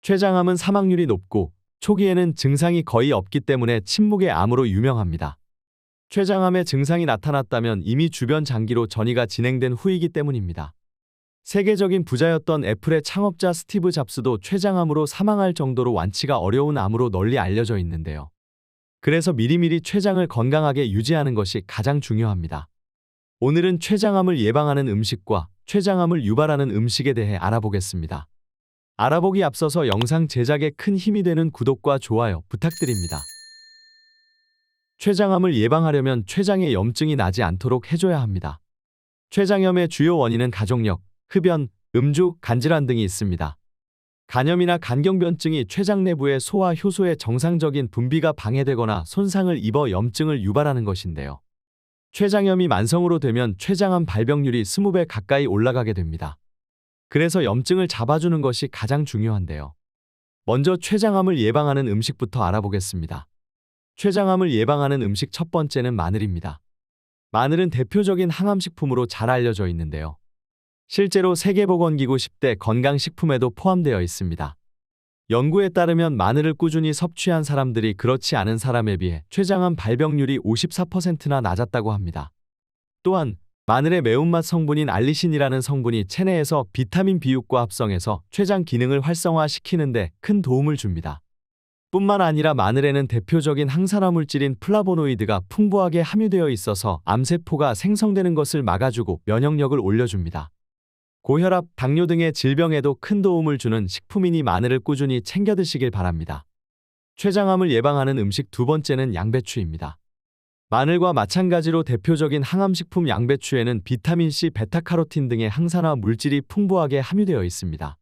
췌장암은 사망률이 높고 초기에는 증상이 거의 없기 때문에 침묵의 암으로 유명합니다. 췌장암의 증상이 나타났다면 이미 주변 장기로 전이가 진행된 후이기 때문입니다. 세계적인 부자였던 애플의 창업자 스티브 잡스도 췌장암으로 사망할 정도로 완치가 어려운 암으로 널리 알려져 있는데요. 그래서 미리미리 췌장을 건강하게 유지하는 것이 가장 중요합니다. 오늘은 췌장암을 예방하는 음식과 췌장암을 유발하는 음식에 대해 알아보겠습니다. 알아보기 앞서서 영상 제작에 큰 힘이 되는 구독과 좋아요 부탁드립니다. 췌장암을 예방하려면 췌장에 염증이 나지 않도록 해줘야 합니다. 췌장염의 주요 원인은 가족력, 흡연, 음주, 간질환 등이 있습니다. 간염이나 간경변증이 췌장 내부의 소화 효소의 정상적인 분비가 방해되거나 손상을 입어 염증을 유발하는 것인데요. 췌장염이 만성으로 되면 췌장암 발병률이 20배 가까이 올라가게 됩니다. 그래서 염증을 잡아주는 것이 가장 중요한데요. 먼저 췌장암을 예방하는 음식부터 알아보겠습니다. 췌장암을 예방하는 음식 첫 번째는 마늘입니다. 마늘은 대표적인 항암식품으로 잘 알려져 있는데요. 실제로 세계보건기구 10대 건강식품에도 포함되어 있습니다. 연구에 따르면 마늘을 꾸준히 섭취한 사람들이 그렇지 않은 사람에 비해 췌장암 발병률이 54%나 낮았다고 합니다. 또한 마늘의 매운맛 성분인 알리신이라는 성분이 체내에서 비타민 B6과 합성해서 췌장 기능을 활성화시키는 데 큰 도움을 줍니다. 뿐만 아니라 마늘에는 대표적인 항산화 물질인 플라보노이드가 풍부하게 함유되어 있어서 암세포가 생성되는 것을 막아주고 면역력을 올려줍니다. 고혈압, 당뇨 등의 질병에도 큰 도움을 주는 식품이니 마늘을 꾸준히 챙겨 드시길 바랍니다. 췌장암을 예방하는 음식 두 번째는 양배추입니다. 마늘과 마찬가지로 대표적인 항암식품 양배추에는 비타민C, 베타카로틴 등의 항산화 물질이 풍부하게 함유되어 있습니다.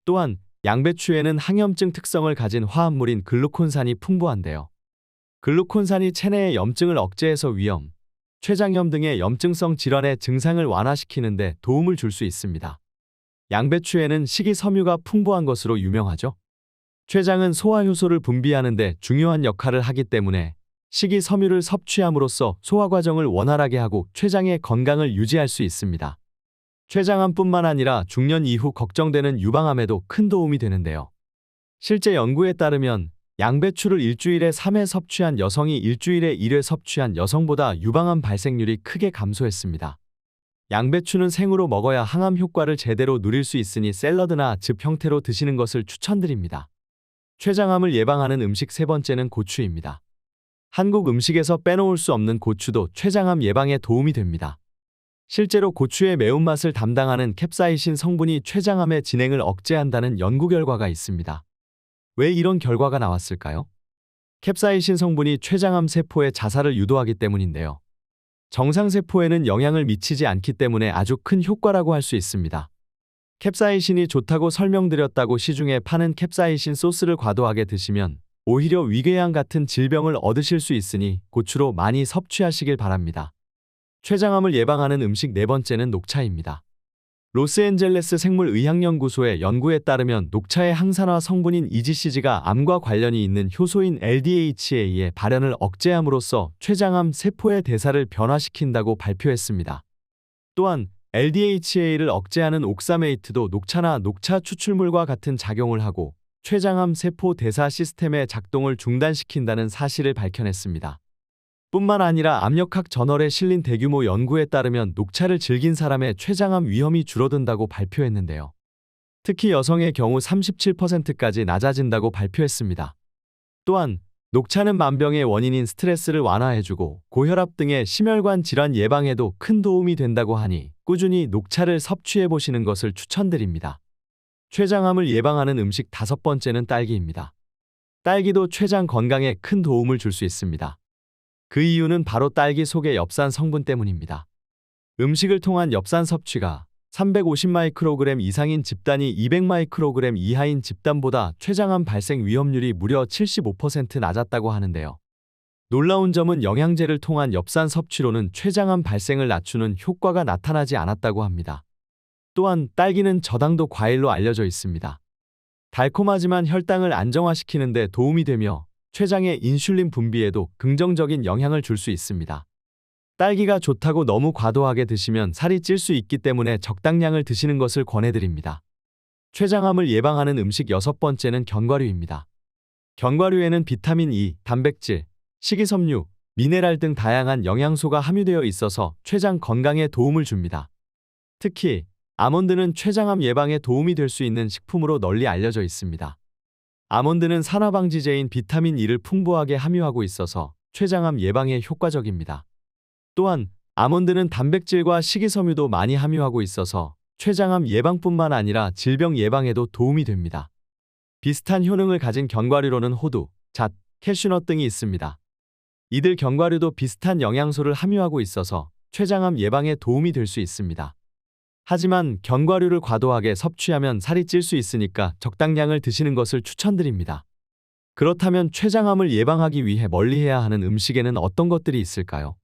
또한 양배추에는 항염증 특성을 가진 화합물인 글루콘산이 풍부한데요. 글루콘산이 체내의 염증을 억제해서 위염, 췌장염 등의 염증성 질환의 증상을 완화시키는 데 도움을 줄 수 있습니다. 양배추에는 식이섬유가 풍부한 것으로 유명하죠. 췌장은 소화효소를 분비하는 데 중요한 역할을 하기 때문에 식이섬유를 섭취함으로써 소화 과정을 원활하게 하고 췌장의 건강을 유지할 수 있습니다. 췌장암뿐만 아니라 중년 이후 걱정되는 유방암에도 큰 도움이 되는데요. 실제 연구에 따르면 양배추를 일주일에 3회 섭취한 여성이 일주일에 1회 섭취한 여성보다 유방암 발생률이 크게 감소했습니다. 양배추는 생으로 먹어야 항암 효과를 제대로 누릴 수 있으니 샐러드나 즙 형태로 드시는 것을 추천드립니다. 췌장암을 예방하는 음식 세 번째는 고추입니다. 한국 음식에서 빼놓을 수 없는 고추도 췌장암 예방에 도움이 됩니다. 실제로 고추의 매운맛을 담당하는 캡사이신 성분이 췌장암의 진행을 억제한다는 연구 결과가 있습니다. 왜 이런 결과가 나왔을까요? 캡사이신 성분이 췌장암 세포의 자살을 유도하기 때문인데요. 정상세포에는 영향을 미치지 않기 때문에 아주 큰 효과라고 할 수 있습니다. 캡사이신이 좋다고 설명드렸다고 시중에 파는 캡사이신 소스를 과도하게 드시면 오히려 위궤양 같은 질병을 얻으실 수 있으니 고추로 많이 섭취하시길 바랍니다. 췌장암을 예방하는 음식 네 번째는 녹차입니다. 로스앤젤레스 생물의학연구소의 연구에 따르면 녹차의 항산화 성분인 EGCG가 암과 관련이 있는 효소인 LDHA의 발현을 억제함으로써 췌장암 세포의 대사를 변화시킨다고 발표했습니다. 또한 LDHA를 억제하는 옥사메이트도 녹차나 녹차 추출물과 같은 작용을 하고 췌장암 세포 대사 시스템의 작동을 중단시킨다는 사실을 밝혀냈습니다. 뿐만 아니라 암역학 저널에 실린 대규모 연구에 따르면 녹차를 즐긴 사람의 췌장암 위험이 줄어든다고 발표했는데요. 특히 여성의 경우 37%까지 낮아진다고 발표했습니다. 또한 녹차는 만병의 원인인 스트레스를 완화해주고 고혈압 등의 심혈관 질환 예방에도 큰 도움이 된다고 하니 꾸준히 녹차를 섭취해보시는 것을 추천드립니다. 췌장암을 예방하는 음식 다섯 번째는 딸기입니다. 딸기도 췌장 건강에 큰 도움을 줄 수 있습니다. 그 이유는 바로 딸기 속의 엽산 성분 때문입니다. 음식을 통한 엽산 섭취가 350마이크로그램 이상인 집단이 200마이크로그램 이하인 집단보다 췌장암 발생 위험률이 무려 75% 낮았다고 하는데요. 놀라운 점은 영양제를 통한 엽산 섭취로는 췌장암 발생을 낮추는 효과가 나타나지 않았다고 합니다. 또한 딸기는 저당도 과일로 알려져 있습니다. 달콤하지만 혈당을 안정화시키는 데 도움이 되며 췌장의 인슐린 분비에도 긍정적인 영향을 줄 수 있습니다. 딸기가 좋다고 너무 과도하게 드시면 살이 찔 수 있기 때문에 적당량을 드시는 것을 권해드립니다. 췌장암을 예방하는 음식 6번째는 견과류입니다. 견과류에는 비타민 E, 단백질, 식이섬유, 미네랄 등 다양한 영양소가 함유되어 있어서 췌장 건강에 도움을 줍니다. 특히 아몬드는 췌장암 예방에 도움이 될 수 있는 식품으로 널리 알려져 있습니다. 아몬드는 산화방지제인 비타민 E를 풍부하게 함유하고 있어서 췌장암 예방에 효과적입니다. 또한 아몬드는 단백질과 식이섬유도 많이 함유하고 있어서 췌장암 예방뿐만 아니라 질병 예방에도 도움이 됩니다. 비슷한 효능을 가진 견과류로는 호두, 잣, 캐슈넛 등이 있습니다. 이들 견과류도 비슷한 영양소를 함유하고 있어서 췌장암 예방에 도움이 될 수 있습니다. 하지만 견과류를 과도하게 섭취하면 살이 찔 수 있으니까 적당량을 드시는 것을 추천드립니다. 그렇다면 췌장암을 예방하기 위해 멀리해야 하는 음식에는 어떤 것들이 있을까요?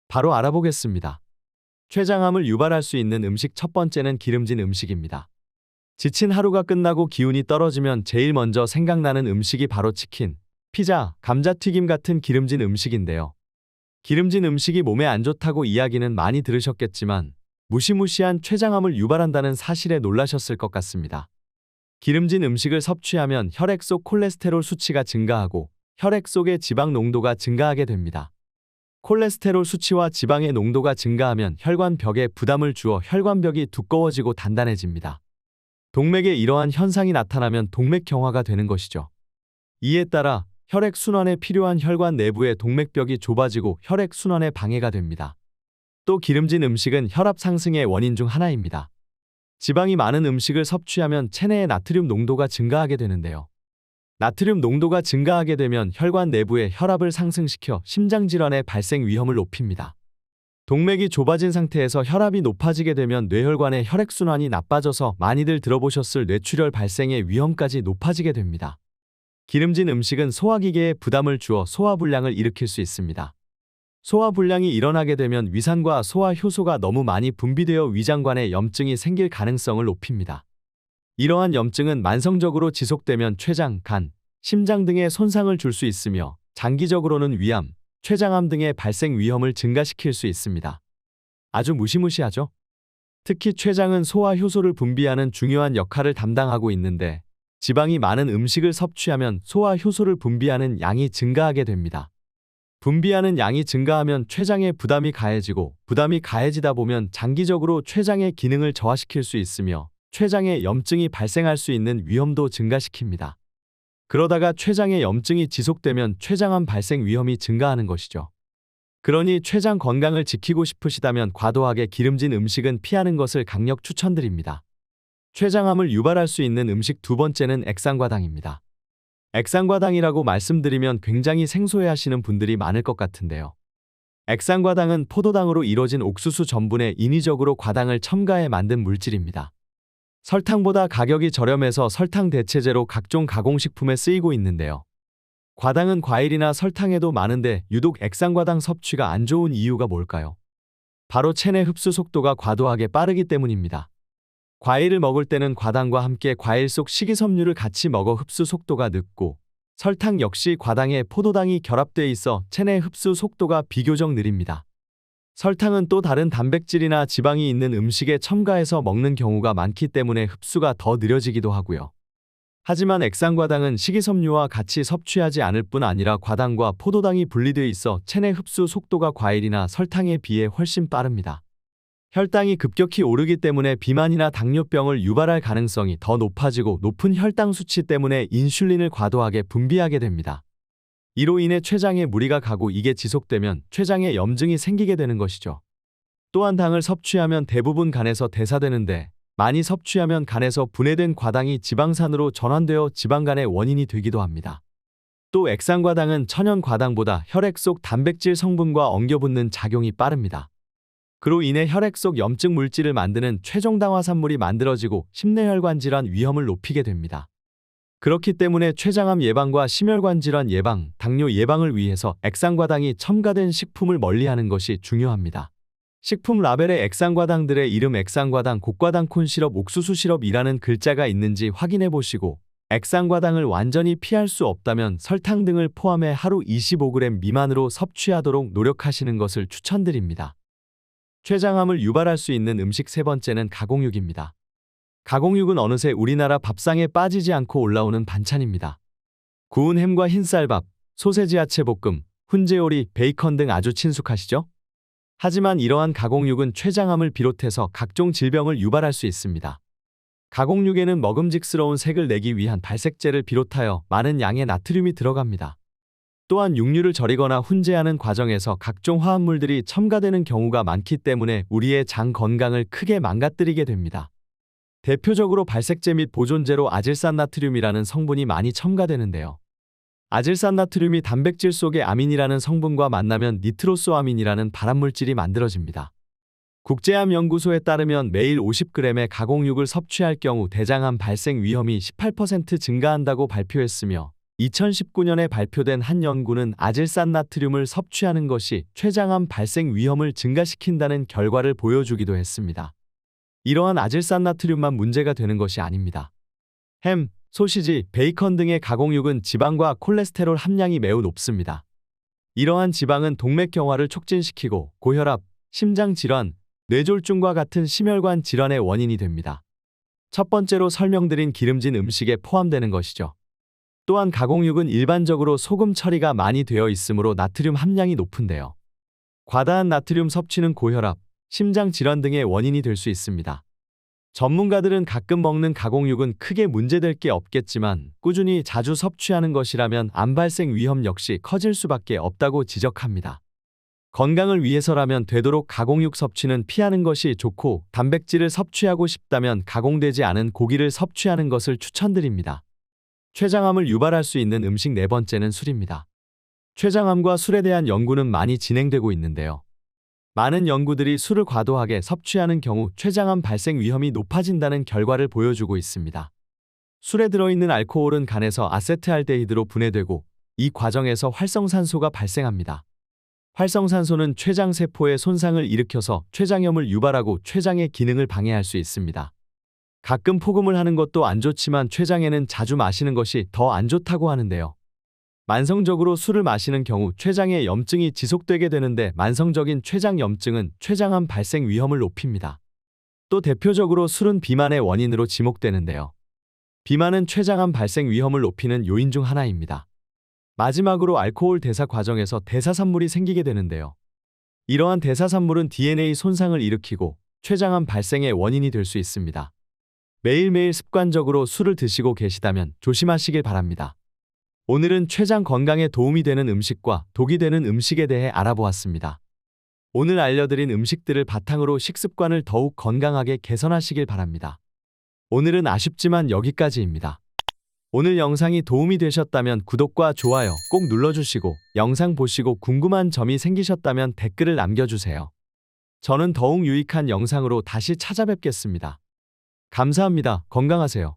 바로 알아보겠습니다. 췌장암을 유발할 수 있는 음식 첫 번째는 기름진 음식입니다. 지친 하루가 끝나고 기운이 떨어지면 제일 먼저 생각나는 음식이 바로 치킨, 피자, 감자튀김 같은 기름진 음식인데요. 기름진 음식이 몸에 안 좋다고 이야기는 많이 들으셨겠지만 무시무시한 췌장암을 유발한다는 사실에 놀라셨을 것 같습니다. 기름진 음식을 섭취하면 혈액 속 콜레스테롤 수치가 증가하고 혈액 속의 지방 농도가 증가하게 됩니다. 콜레스테롤 수치와 지방의 농도가 증가하면 혈관벽에 부담을 주어 혈관벽이 두꺼워지고 단단해집니다. 동맥에 이러한 현상이 나타나면 동맥경화가 되는 것이죠. 이에 따라 혈액순환에 필요한 혈관 내부의 동맥벽이 좁아지고 혈액순환에 방해가 됩니다. 또 기름진 음식은 혈압 상승의 원인 중 하나입니다. 지방이 많은 음식을 섭취하면 체내의 나트륨 농도가 증가하게 되는데요. 나트륨 농도가 증가하게 되면 혈관 내부의 혈압을 상승시켜 심장질환의 발생 위험을 높입니다. 동맥이 좁아진 상태에서 혈압이 높아지게 되면 뇌혈관의 혈액순환이 나빠져서 많이들 들어보셨을 뇌출혈 발생의 위험까지 높아지게 됩니다. 기름진 음식은 소화기계에 부담을 주어 소화불량을 일으킬 수 있습니다. 소화불량이 일어나게 되면 위산과 소화효소가 너무 많이 분비되어 위장관에 염증이 생길 가능성을 높입니다. 이러한 염증은 만성적으로 지속되면 췌장, 간, 심장 등에 손상을 줄 수 있으며 장기적으로는 위암, 췌장암 등의 발생 위험을 증가시킬 수 있습니다. 아주 무시무시하죠? 특히 췌장은 소화효소를 분비하는 중요한 역할을 담당하고 있는데 지방이 많은 음식을 섭취하면 소화효소를 분비하는 양이 증가하게 됩니다. 분비하는 양이 증가하면 췌장에 부담이 가해지고 부담이 가해지다 보면 장기적으로 췌장의 기능을 저하시킬 수 있으며 췌장에 염증이 발생할 수 있는 위험도 증가시킵니다. 그러다가 췌장에 염증이 지속되면 췌장암 발생 위험이 증가하는 것이죠. 그러니 췌장 건강을 지키고 싶으시다면 과도하게 기름진 음식은 피하는 것을 강력 추천드립니다. 췌장암을 유발할 수 있는 음식 두 번째는 액상과당입니다. 액상과당이라고 말씀드리면 굉장히 생소해하시는 분들이 많을 것 같은데요. 액상과당은 포도당으로 이루어진 옥수수 전분에 인위적으로 과당을 첨가해 만든 물질입니다. 설탕보다 가격이 저렴해서 설탕 대체제로 각종 가공식품에 쓰이고 있는데요. 과당은 과일이나 설탕에도 많은데 유독 액상과당 섭취가 안 좋은 이유가 뭘까요? 바로 체내 흡수 속도가 과도하게 빠르기 때문입니다. 과일을 먹을 때는 과당과 함께 과일 속 식이섬유를 같이 먹어 흡수 속도가 늦고 설탕 역시 과당에 포도당이 결합돼 있어 체내 흡수 속도가 비교적 느립니다. 설탕은 또 다른 단백질이나 지방이 있는 음식에 첨가해서 먹는 경우가 많기 때문에 흡수가 더 느려지기도 하고요. 하지만 액상과당은 식이섬유와 같이 섭취하지 않을 뿐 아니라 과당과 포도당이 분리돼 있어 체내 흡수 속도가 과일이나 설탕에 비해 훨씬 빠릅니다. 혈당이 급격히 오르기 때문에 비만이나 당뇨병을 유발할 가능성이 더 높아지고 높은 혈당 수치 때문에 인슐린을 과도하게 분비하게 됩니다. 이로 인해 췌장에 무리가 가고 이게 지속되면 췌장에 염증이 생기게 되는 것이죠. 또한 당을 섭취하면 대부분 간에서 대사되는데 많이 섭취하면 간에서 분해된 과당이 지방산으로 전환되어 지방간의 원인이 되기도 합니다. 또 액상과당은 천연과당보다 혈액 속 단백질 성분과 엉겨붙는 작용이 빠릅니다. 그로 인해 혈액 속 염증 물질을 만드는 췌종당화산물이 만들어지고 심내혈관 질환 위험을 높이게 됩니다. 그렇기 때문에 췌장암 예방과 심혈관 질환 예방, 당뇨 예방을 위해서 액상과당이 첨가된 식품을 멀리하는 것이 중요합니다. 식품 라벨에 액상과당들의 이름 액상과당, 곡과당, 콘시럽, 옥수수 시럽이라는 글자가 있는지 확인해 보시고 액상과당을 완전히 피할 수 없다면 설탕 등을 포함해 하루 25g 미만으로 섭취하도록 노력하시는 것을 추천드립니다. 췌장암을 유발할 수 있는 음식 세 번째는 가공육입니다. 가공육은 어느새 우리나라 밥상에 빠지지 않고 올라오는 반찬입니다. 구운 햄과 흰쌀밥, 소세지 야채볶음, 훈제요리, 베이컨 등 아주 친숙하시죠? 하지만 이러한 가공육은 췌장암을 비롯해서 각종 질병을 유발할 수 있습니다. 가공육에는 먹음직스러운 색을 내기 위한 발색제를 비롯하여 많은 양의 나트륨이 들어갑니다. 또한 육류를 절이거나 훈제하는 과정에서 각종 화합물들이 첨가되는 경우가 많기 때문에 우리의 장 건강을 크게 망가뜨리게 됩니다. 대표적으로 발색제 및 보존제로 아질산나트륨이라는 성분이 많이 첨가되는데요. 아질산나트륨이 단백질 속의 아민이라는 성분과 만나면 니트로소아민이라는 발암물질이 만들어집니다. 국제암연구소에 따르면 매일 50g의 가공육을 섭취할 경우 대장암 발생 위험이 18% 증가한다고 발표했으며 2019년에 발표된 한 연구는 아질산나트륨을 섭취하는 것이 췌장암 발생 위험을 증가시킨다는 결과를 보여주기도 했습니다. 이러한 아질산나트륨만 문제가 되는 것이 아닙니다. 햄, 소시지, 베이컨 등의 가공육은 지방과 콜레스테롤 함량이 매우 높습니다. 이러한 지방은 동맥경화를 촉진시키고 고혈압, 심장질환, 뇌졸중과 같은 심혈관 질환의 원인이 됩니다. 첫 번째로 설명드린 기름진 음식에 포함되는 것이죠. 또한 가공육은 일반적으로 소금 처리가 많이 되어 있으므로 나트륨 함량이 높은데요. 과다한 나트륨 섭취는 고혈압, 심장질환 등의 원인이 될 수 있습니다. 전문가들은 가끔 먹는 가공육은 크게 문제될 게 없겠지만 꾸준히 자주 섭취하는 것이라면 암 발생 위험 역시 커질 수밖에 없다고 지적합니다. 건강을 위해서라면 되도록 가공육 섭취는 피하는 것이 좋고 단백질을 섭취하고 싶다면 가공되지 않은 고기를 섭취하는 것을 추천드립니다. 췌장암을 유발할 수 있는 음식 네 번째는 술입니다. 췌장암과 술에 대한 연구는 많이 진행되고 있는데요. 많은 연구들이 술을 과도하게 섭취하는 경우 췌장암 발생 위험이 높아진다는 결과를 보여주고 있습니다. 술에 들어있는 알코올은 간에서 아세트알데히드로 분해되고 이 과정에서 활성산소가 발생합니다. 활성산소는 췌장세포의 손상을 일으켜서 췌장염을 유발하고 췌장의 기능을 방해할 수 있습니다. 가끔 포금을 하는 것도 안 좋지만 췌장에는 자주 마시는 것이 더 안 좋다고 하는데요. 만성적으로 술을 마시는 경우 췌장에 염증이 지속되게 되는데 만성적인 췌장염증은 췌장암 발생 위험을 높입니다. 또 대표적으로 술은 비만의 원인으로 지목되는데요. 비만은 췌장암 발생 위험을 높이는 요인 중 하나입니다. 마지막으로 알코올 대사 과정에서 대사산물이 생기게 되는데요. 이러한 대사산물은 DNA 손상을 일으키고 췌장암 발생의 원인이 될 수 있습니다. 매일매일 습관적으로 술을 드시고 계시다면 조심하시길 바랍니다. 오늘은 췌장 건강에 도움이 되는 음식과 독이 되는 음식에 대해 알아보았습니다. 오늘 알려드린 음식들을 바탕으로 식습관을 더욱 건강하게 개선하시길 바랍니다. 오늘은 아쉽지만 여기까지입니다. 오늘 영상이 도움이 되셨다면 구독과 좋아요 꼭 눌러주시고 영상 보시고 궁금한 점이 생기셨다면 댓글을 남겨주세요. 저는 더욱 유익한 영상으로 다시 찾아뵙겠습니다. 감사합니다. 건강하세요.